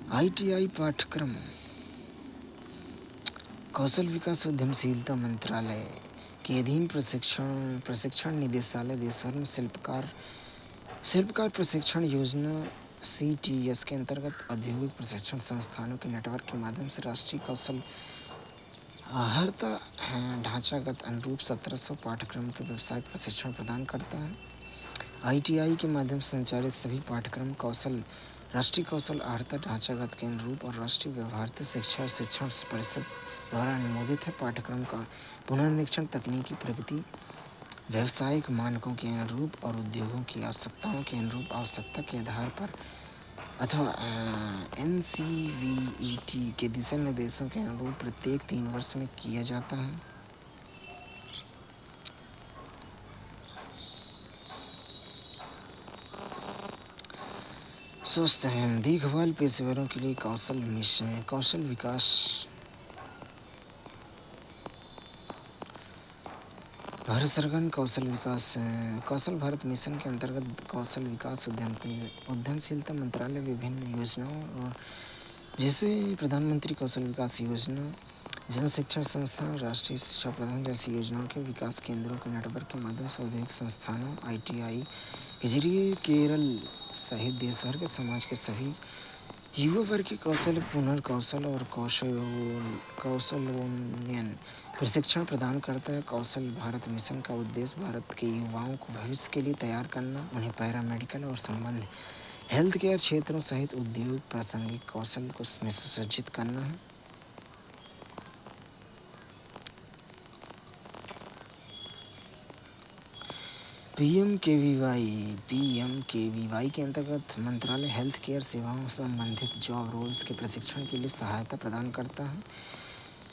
ITI पाठ्यक्रम कौशल विकास उद्यमशीलता मंत्रालय के अधीन प्रशिक्षण निदेशालय देश भर में शिल्पकार प्रशिक्षण योजना CTS के अंतर्गत औद्योगिक प्रशिक्षण संस्थानों के नेटवर्क के माध्यम से राष्ट्रीय कौशल आहर्ता ढांचागत अनुरूप 1700 पाठ्यक्रम के व्यवसाय प्रशिक्षण प्रदान करता है। ITI के माध्यम से संचालित सभी पाठ्यक्रम राष्ट्रीय कौशल आहर्ता ढांचागत के अनुरूप और राष्ट्रीय व्यवहार्य शिक्षण परिषद द्वारा अनुमोदित है। पाठ्यक्रम का पुनर्निरीक्षण तकनीकी प्रगति, व्यावसायिक मानकों के अनुरूप और उद्योगों की आवश्यकताओं के अनुरूप आवश्यकता के आधार पर अथवा NCVET के दिशा निर्देशों के अनुरूप प्रत्येक 3 वर्ष में किया जाता है। स्वस्थ एवं देखभाल पेशेवरों के लिए कौशल विकास भारत सरकार ने कौशल भारत मिशन के अंतर्गत कौशल विकास उद्यमशीलता मंत्रालय विभिन्न योजनाओं और जैसे प्रधानमंत्री कौशल विकास योजना, जन शिक्षण संस्थान, राष्ट्रीय शिक्षा प्रदान जैसी योजनाओं के विकास केंद्रों के नेटवर्क के माध्यम से औद्योगिक संस्थानों ITI के जरिए केरल सहित देश भर के समाज के सभी युवा वर्ग के कौशल, पुनर्कौशल और कौशलोन्नयन प्रशिक्षण प्रदान करता है। कौशल भारत मिशन का उद्देश्य भारत के युवाओं को भविष्य के लिए तैयार करना, उन्हें पैरामेडिकल और संबंध हेल्थ केयर क्षेत्रों सहित उद्योग प्रासंगिक कौशल को सुसज्जित करना है। PMKVY के अंतर्गत मंत्रालय हेल्थ केयर सेवाओं से संबंधित जॉब रोल्स के प्रशिक्षण के लिए सहायता प्रदान करता है।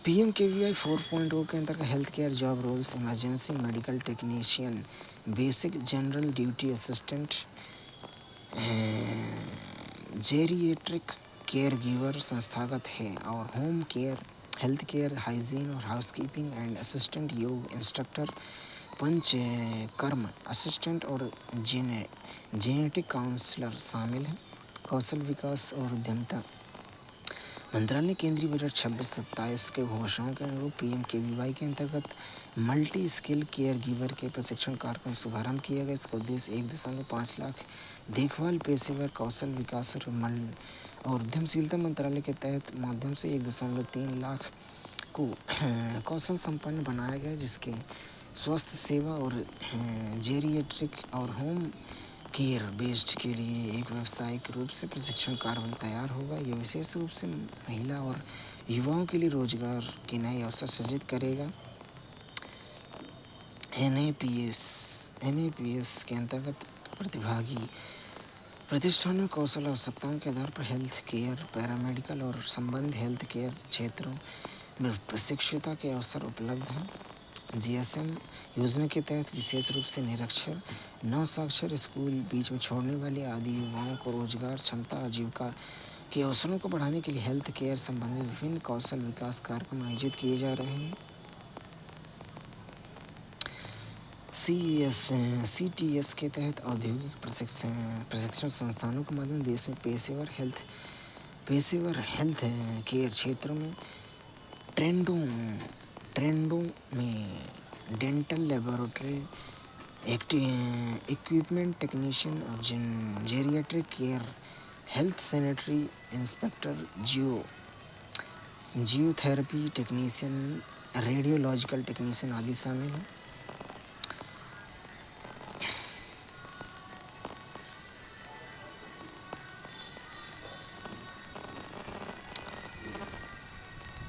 PMKVY 4.0 के अंतर्गत health care job roles emergency medical technician, basic general duty assistant, geriatric care giver संस्थागत है और home care, health care, hygiene और housekeeping and assistant, yoga instructor, Panchakarma assistant और जेनेटिक काउंसलर शामिल हैं। कौशल विकास और उद्यमिता मंत्रालय केंद्रीय बजट 26-27 के घोषणाओं के अनुरूप PMKVY के अंतर्गत मल्टी स्किल केयर गिवर के प्रशिक्षण कार्यक्रम का शुभारंभ किया गया। इसका उद्देश्य 1.5 लाख देखभाल पेशेवर कौशल विकास और उद्यमशीलता मंत्रालय के तहत माध्यम से 1.3 लाख को कौशल संपन्न बनाया गया, जिसके स्वास्थ्य सेवा और जेरिएट्रिक और होम केयर बेस्ड के लिए एक व्यावसायिक रूप से प्रशिक्षण कार्यबल तैयार होगा। यह विशेष रूप से महिला और युवाओं के लिए रोजगार के नए अवसर सृजित करेगा। NAPS के अंतर्गत प्रतिभागी प्रतिष्ठानों कौशल आवश्यकताओं के आधार पर हेल्थ केयर, पैरामेडिकल और संबंध हेल्थ केयर क्षेत्रों में प्रशिक्षुता के अवसर उपलब्ध हैं। GSM योजना के तहत विशेष रूप से निरक्षर, नवसाक्षर, स्कूल बीच में छोड़ने वाले आदि युवाओं को रोजगार, क्षमता और आजीविका के अवसरों को बढ़ाने के लिए हेल्थ केयर संबंधित विभिन्न कौशल विकास कार्यक्रम आयोजित किए जा रहे हैं। CTS के तहत औद्योगिक प्रशिक्षण संस्थानों के माध्यम देश में पेशेवर हेल्थ केयर क्षेत्रों में ट्रेंडों में डेंटल लेबोरेटरी इक्विपमेंट टेक्नीशियन और geriatric care, health sanitary inspector, geotherapy technician, radiological technician आदि शामिल हैं।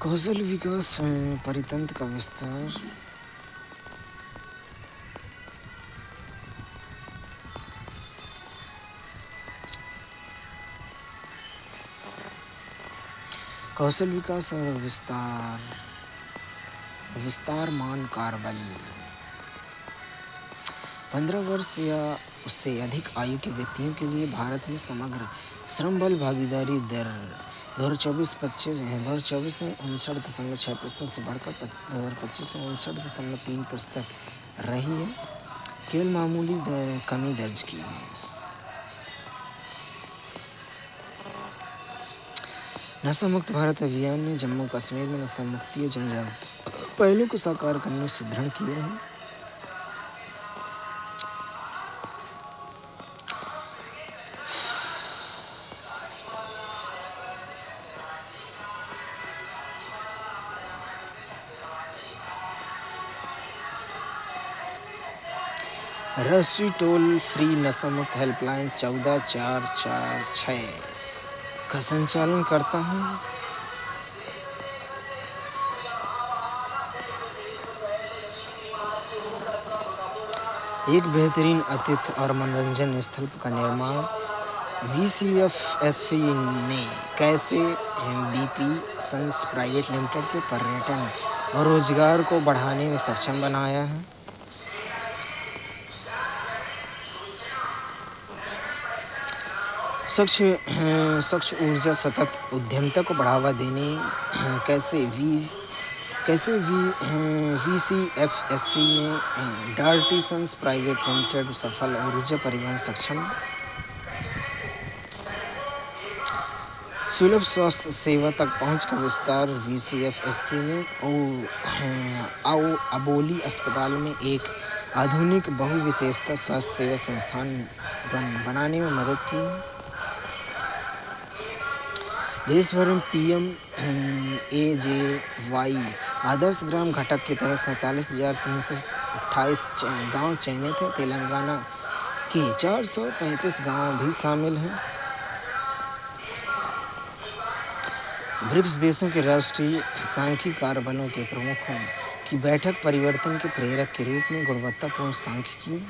कौशल विकास परितंत्र का विस्तार कौशल विकास और विस्तार मान कार्यबल 15 वर्ष या उससे अधिक आयु के व्यक्तियों के लिए भारत में समग्र श्रम बल भागीदारी दर 2024 में 59.6% से बढ़कर 2025 में 59.3% रही है। केवल मामूली कमी दर्ज की गई। नशा मुक्त भारत अभियान ने जम्मू कश्मीर में नशा मुक्ति जन जागरूकता पहलों को साकार करने में सुदृढ़ किए हैं। राष्ट्रीय टोल फ्री नशा मुक्त हेल्पलाइन 14446 का संचालन करता हूँ। एक बेहतरीन अतिथि और मनोरंजन स्थल का निर्माण VCFSC ने कैसे BP सन्स प्राइवेट लिमिटेड के पर्यटन और रोजगार को बढ़ाने में सक्षम बनाया है। स्वच्छ ऊर्जा सतत उद्यमिता को बढ़ावा देने कैसे VCFSC ने डार्टी सन्स प्राइवेट लिमिटेड सफल ऊर्जा परिवहन सक्षम। सुलभ स्वास्थ्य सेवा तक पहुंच का विस्तार VCFSC ने अबोली अस्पताल में एक आधुनिक बहुविशेषता स्वास्थ्य सेवा संस्थान बनाने में मदद की। देश भर में PMAJY आदर्श ग्राम घटक के तहत 47,328 गाँव चयनित हैं। तेलंगाना के 435 गाँव भी शामिल हैं। ब्रिक्स देशों के राष्ट्रीय सांख्यिकी कार्यबलों के प्रमुखों की बैठक परिवर्तन के प्रेरक के रूप में गुणवत्तापूर्ण सांख्यिकी।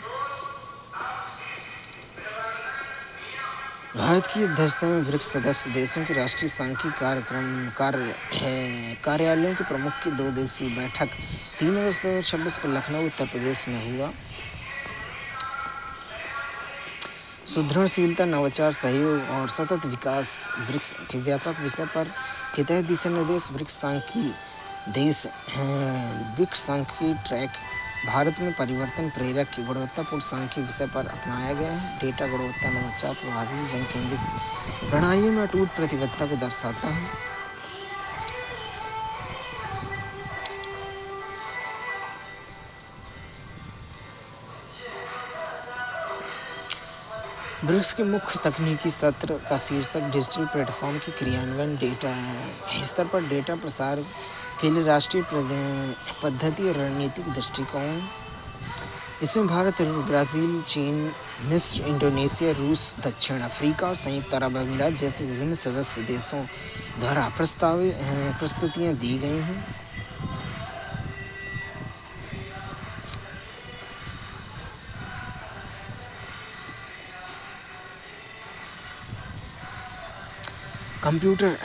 भारत की अध्यक्षता में ब्रिक्स सदस्य देशों के राष्ट्रीय सांख्यिकी कार्यालयों के प्रमुख की 2 दिवसीय बैठक 3 अगस्त 2026 को लखनऊ उत्तर प्रदेश में हुआ। सुदृढ़शीलता, नवाचार, सहयोग और सतत विकास ब्रिक्स के व्यापक विषय पर के तहत दिशा निर्देश। ब्रिक्स सांख्यिकी ट्रैक भारत में परिवर्तन प्रेरक की गुणवत्तापूर्ण सांख्यिकी विषय पर अपनाया गया है। डेटा गुणवत्ता, नवाचार, प्रभावी जन केंद्रित प्रणालियों में अटूट प्रतिबद्धता को दर्शाता है। ब्रिक्स के मुख्य तकनीकी सत्र का शीर्षक डिजिटल प्लेटफॉर्म की क्रियान्वयन डेटा स्तर पर डेटा प्रसार के लिए राष्ट्रीय पद्धति और रणनीतिक दृष्टिकोण। इसमें भारत, ब्राज़ील, चीन, मिस्र, इंडोनेशिया, रूस, दक्षिण अफ्रीका और संयुक्त अरब अमीरात जैसे विभिन्न सदस्य देशों द्वारा प्रस्तुतियाँ दी गई हैं। कंप्यूटर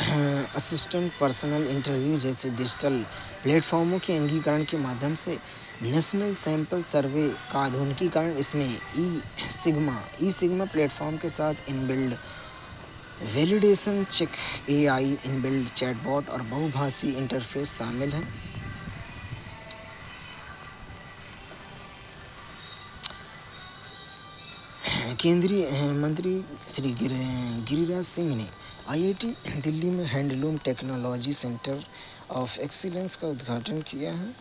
असिस्टेंट पर्सनल इंटरव्यू जैसे डिजिटल प्लेटफॉर्मों के अंगीकरण के माध्यम से नेशनल सैंपल सर्वे का आधुनिकीकरण। इसमें ई सिग्मा प्लेटफॉर्म के साथ inbuilt validation check, AI inbuilt chatbot और बहुभाषी इंटरफेस शामिल हैं। केंद्रीय मंत्री श्री गिरिराज सिंह ने IIT दिल्ली में handloom technology centre of excellence का उद्घाटन किया है।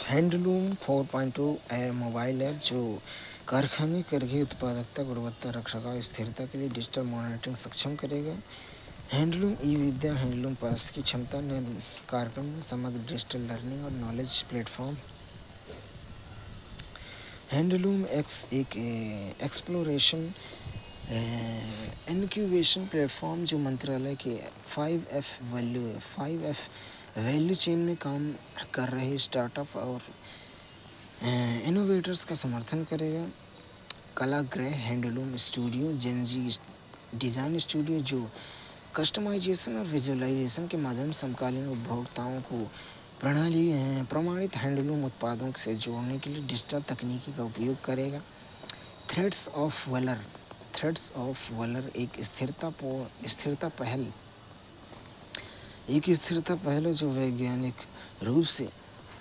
हैंडलूम 4.0 मोबाइल ऐप जो कारखाने करघे उत्पादकता, गुणवत्ता, रखरखाव, स्थिरता के लिए डिजिटल मॉनिटरिंग सक्षम करेगा। हैंडलूम ई-विद्या हैंडलूम पास की क्षमता कार्यक्रम में समग्र डिजिटल लर्निंग और नॉलेज प्लेटफॉर्म। हैंडलूम एक्स एक एक्सप्लोरेशन इनक्यूबेशन प्लेटफॉर्म जो मंत्रालय के 5F वैल्यू चेन में काम कर रहे स्टार्टअप और इनोवेटर्स का समर्थन करेगा। Kalagraha handloom studio gen Z design studio जो कस्टमाइजेशन और विजुअलाइजेशन के माध्यम से समकालीन उपभोक्ताओं को प्रमाणित हैंडलूम उत्पादों से जोड़ने के लिए डिजिटल तकनीकी का उपयोग करेगा। थ्रेड्स ऑफ वलर एक स्थिरता पहल है जो वैज्ञानिक रूप से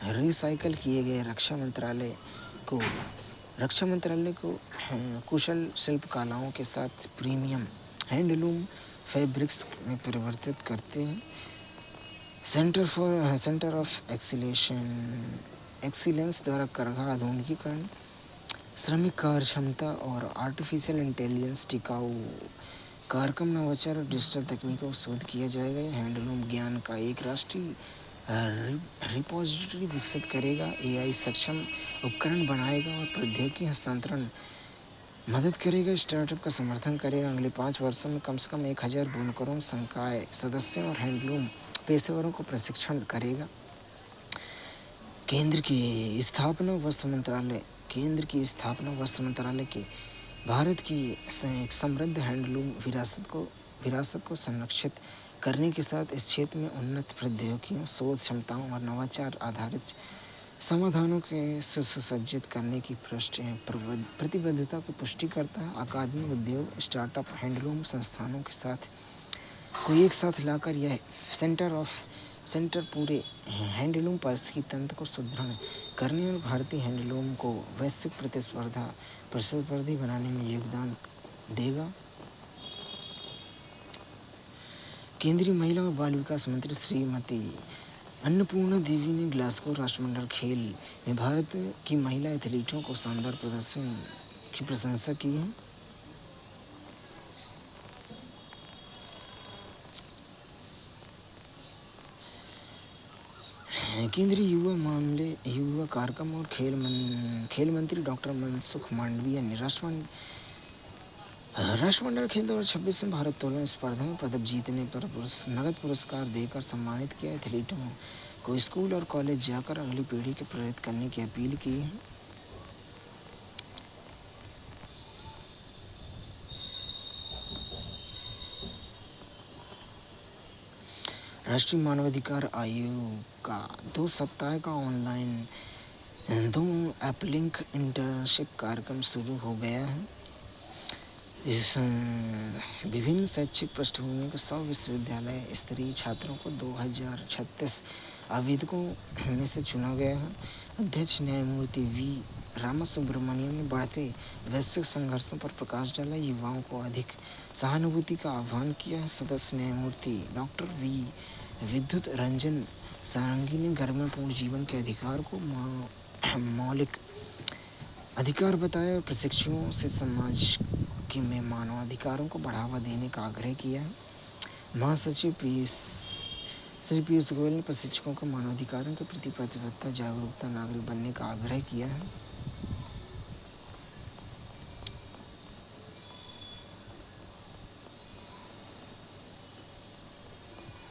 रिसाइकल किए गए रक्षा मंत्रालय को रक्षा मंत्रालय को कुशल शिल्पकलाओं के साथ प्रीमियम हैंडलूम फैब्रिक्स में परिवर्तित करते हैं। सेंटर ऑफ एक्सीलेंस द्वारा करघा आधुनिकीकरण, श्रमिक कार्य क्षमता और आर्टिफिशियल इंटेलिजेंस टिकाऊ कार्यक्रम नवाचार और डिजिटल तकनीकों को शोध किया जाएगा। हैंडलूम ज्ञान का एक राष्ट्रीय रिपोजिटरी विकसित करेगा, एआई सक्षम उपकरण बनाएगा और प्रौद्योगिकी हस्तांतरण मदद करेगा, स्टार्टअप का समर्थन करेगा। अगले 5 वर्षों में कम से कम 1000 बुनकरों, संकाय सदस्यों और हैंडलूम पेशेवरों को प्रशिक्षण करेगा। केंद्र की स्थापना वस्त्र मंत्रालय के भारत की समृद्ध हैंडलूम विरासत को संरक्षित करने के साथ इस क्षेत्र में उन्नत प्रौद्योगिकियों, शोध क्षमताओं और नवाचार आधारित समाधानों के सुसज्जित करने की प्रतिबद्धता की पुष्टि करता है। अकादमी, उद्योग, स्टार्टअप, हैंडलूम संस्थानों के साथ को एक साथ लाकर यह सेंटर पूरे हैंडलूम पारिस्थितिकी तंत्र को सुदृढ़ करने और भारतीय हैंडलूम को वैश्विक प्रतिस्पर्धी बनाने में योगदान देगा। केंद्रीय महिला और बाल विकास मंत्री श्रीमती अन्नपूर्णा देवी ने ग्लासगो राष्ट्रमंडल खेल में भारत की महिला एथलीटों को शानदार प्रदर्शन की प्रशंसा की है। केंद्रीय युवा कार्यक्रम और खेल मंत्री डॉक्टर मनसुख मांडविया ने राष्ट्रमंडल खेल 2026 में भारोत्तोलन स्पर्धा में पदक जीतने पर नगद पुरस्कार देकर सम्मानित किया। एथलीटों को स्कूल और कॉलेज जाकर अगली पीढ़ी को प्रेरित करने की अपील की है। राष्ट्रीय मानवाधिकार आयोग का 2 सप्ताह का ऑनलाइन 2 अपलिंक इंटर्नशिप कार्यक्रम शुरू हो गया है। इस विभिन्न शैक्षिक पृष्ठभूमि के 100 विश्वविद्यालय स्तरीय छात्रों को 2036 आवेदकों में से चुना गया है। अध्यक्ष न्यायमूर्ति वी रामासुब्रमण्यम ने बढ़ते वैश्विक संघर्षों पर प्रकाश डाला, युवाओं को अधिक सहानुभूति का आह्वान किया। सदस्य न्यायमूर्ति डॉक्टर वी विद्युत रंजन सारंगी ने गरिमापूर्ण जीवन के अधिकार को मौलिक अधिकार बताया और प्रशिक्षुओं से समाज में मानवाधिकारों को बढ़ावा देने का आग्रह किया। महासचिव श्री पीयूष गोयल ने प्रशिक्षकों को मानवाधिकारों के प्रति प्रतिबद्धता, जागरूकता, नागरिक बनने का आग्रह किया है।